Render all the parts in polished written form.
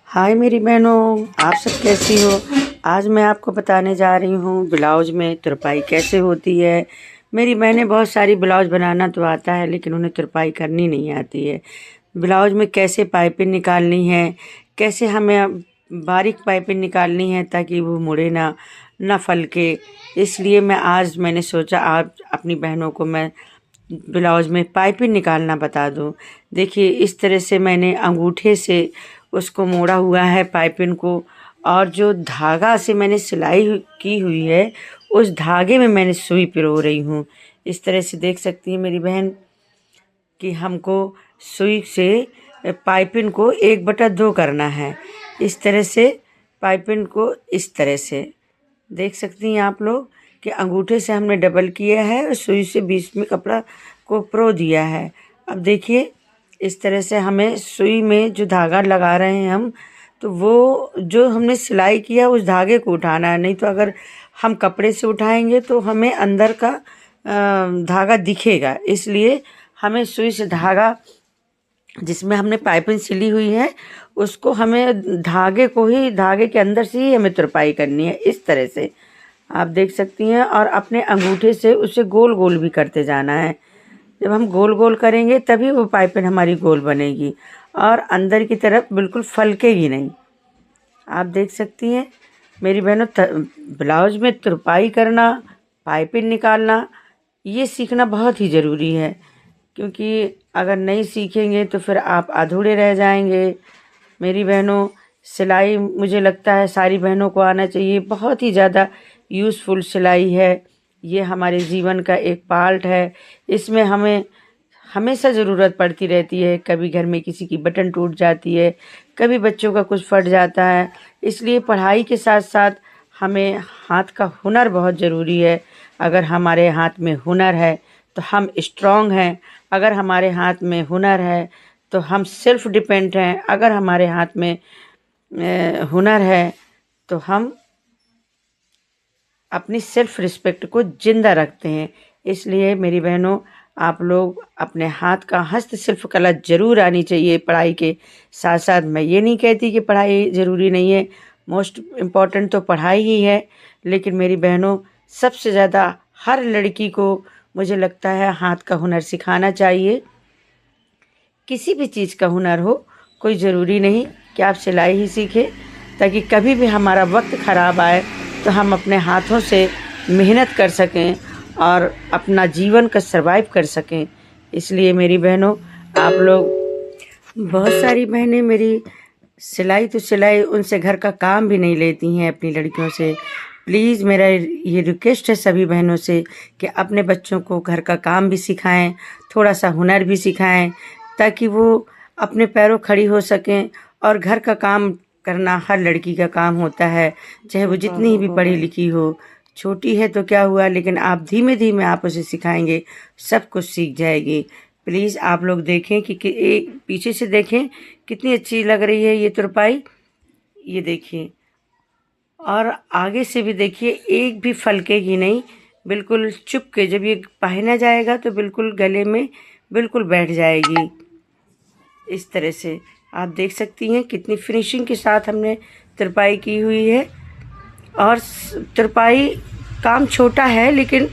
हाय मेरी बहनों, आप सब कैसी हो। आज मैं आपको बताने जा रही हूँ ब्लाउज में तुरपाई कैसे होती है। मेरी बहनें बहुत सारी ब्लाउज बनाना तो आता है लेकिन उन्हें तुरपाई करनी नहीं आती है। ब्लाउज में कैसे पाइपिंग निकालनी है, कैसे हमें बारीक पाइपिंग निकालनी है ताकि वो मुड़े ना फलके। इसलिए मैंने सोचा आप अपनी बहनों को मैं ब्लाउज में पाइपिंग निकालना बता दूं। देखिए इस तरह से मैंने अंगूठे से उसको मोड़ा हुआ है पाइपिंग को, और जो धागा से मैंने सिलाई की हुई है उस धागे में मैंने सुई पिरो रही हूँ। इस तरह से देख सकती है मेरी बहन कि हमको सुई से पाइपिंग को 1/2 करना है। इस तरह से पाइपिंग को इस तरह से देख सकती हैं आप लोग कि अंगूठे से हमने डबल किया है और सुई से बीच में कपड़ा को परो दिया है। अब देखिए इस तरह से हमें सुई में जो धागा लगा रहे हैं हम, तो वो जो हमने सिलाई किया उस धागे को उठाना है। नहीं तो अगर हम कपड़े से उठाएंगे तो हमें अंदर का धागा दिखेगा। इसलिए हमें सुई से धागा जिसमें हमने पाइपिंग सिली हुई है उसको हमें धागे के अंदर से ही हमें तुरपाई करनी है। इस तरह से आप देख सकती हैं, और अपने अंगूठे से उसे गोल गोल भी करते जाना है। जब हम गोल गोल करेंगे तभी वो पाइपिंग हमारी गोल बनेगी और अंदर की तरफ बिल्कुल फलकेगी नहीं। आप देख सकती हैं मेरी बहनों, ब्लाउज में तुरपाई करना, पाइपिंग निकालना, ये सीखना बहुत ही ज़रूरी है, क्योंकि अगर नहीं सीखेंगे तो फिर आप अधूरे रह जाएंगे। मेरी बहनों, सिलाई मुझे लगता है सारी बहनों को आना चाहिए। बहुत ही ज़्यादा यूज़फुल सिलाई है, ये हमारे जीवन का एक पार्ट है। इसमें हमें हमेशा ज़रूरत पड़ती रहती है। कभी घर में किसी की बटन टूट जाती है, कभी बच्चों का कुछ फट जाता है। इसलिए पढ़ाई के साथ साथ हमें हाथ का हुनर बहुत ज़रूरी है। अगर हमारे हाथ में हुनर है तो हम स्ट्रांग हैं। अगर हमारे हाथ में हुनर है तो हम सेल्फ डिपेंड हैं। अगर हमारे हाथ में हुनर है तो हम अपनी सेल्फ रिस्पेक्ट को जिंदा रखते हैं। इसलिए मेरी बहनों, आप लोग अपने हाथ का हस्तशिल्प कला जरूर आनी चाहिए पढ़ाई के साथ साथ। मैं ये नहीं कहती कि पढ़ाई ज़रूरी नहीं है, मोस्ट इम्पॉर्टेंट तो पढ़ाई ही है। लेकिन मेरी बहनों, सबसे ज़्यादा हर लड़की को मुझे लगता है हाथ का हुनर सिखाना चाहिए। किसी भी चीज़ का हुनर हो, कोई ज़रूरी नहीं कि आप सिलाई ही सीखें, ताकि कभी भी हमारा वक्त ख़राब आए तो हम अपने हाथों से मेहनत कर सकें और अपना जीवन का सर्वाइव कर सकें। इसलिए मेरी बहनों, आप लोग, बहुत सारी बहनें मेरी सिलाई तो सिलाई, उनसे घर का काम भी नहीं लेती हैं अपनी लड़कियों से। प्लीज़ मेरा ये रिक्वेस्ट है सभी बहनों से कि अपने बच्चों को घर का काम भी सिखाएं, थोड़ा सा हुनर भी सिखाएं, ताकि वो अपने पैरों खड़ी हो सकें। और घर का काम करना हर लड़की का काम होता है, चाहे वो जितनी ही भी पढ़ी लिखी हो। छोटी है तो क्या हुआ, लेकिन आप धीमे धीमे आप उसे सिखाएंगे, सब कुछ सीख जाएगी। प्लीज़ आप लोग देखें कि एक पीछे से देखें कितनी अच्छी लग रही है ये तुरपाई, ये देखिए। और आगे से भी देखिए, एक भी फलकेगी नहीं, बिल्कुल चुप के। जब ये पहना जाएगा तो बिल्कुल गले में बिल्कुल बैठ जाएगी। इस तरह से आप देख सकती हैं कितनी फिनिशिंग के साथ हमने तुरपाई की हुई है। और तुरपाई काम छोटा है, लेकिन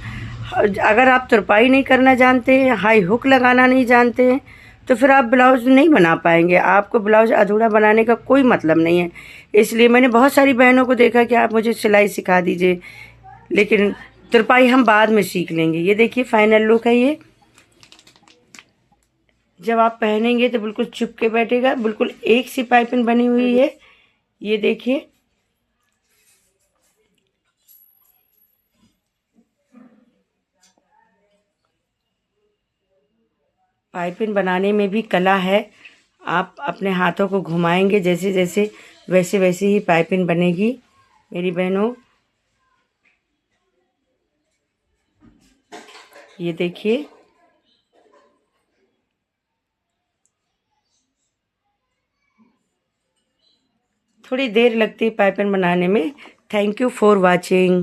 अगर आप तुरपाई नहीं करना जानते हैं, हाई हुक लगाना नहीं जानते हैं, तो फिर आप ब्लाउज नहीं बना पाएंगे। आपको ब्लाउज अधूरा बनाने का कोई मतलब नहीं है। इसलिए मैंने बहुत सारी बहनों को देखा कि आप मुझे सिलाई सिखा दीजिए, लेकिन तुरपाई हम बाद में सीख लेंगे। ये देखिए फाइनल लुक है ये। जब आप पहनेंगे तो बिल्कुल चुप के बैठेगा, बिल्कुल एक सी पाइपिंग बनी हुई है। ये देखिए, पाइपिंग बनाने में भी कला है। आप अपने हाथों को घुमाएंगे जैसे जैसे, वैसे वैसे ही पाइपिंग बनेगी मेरी बहनों। ये देखिए, थोड़ी देर लगती है पाइपिंग बनाने में। Thank you for watching.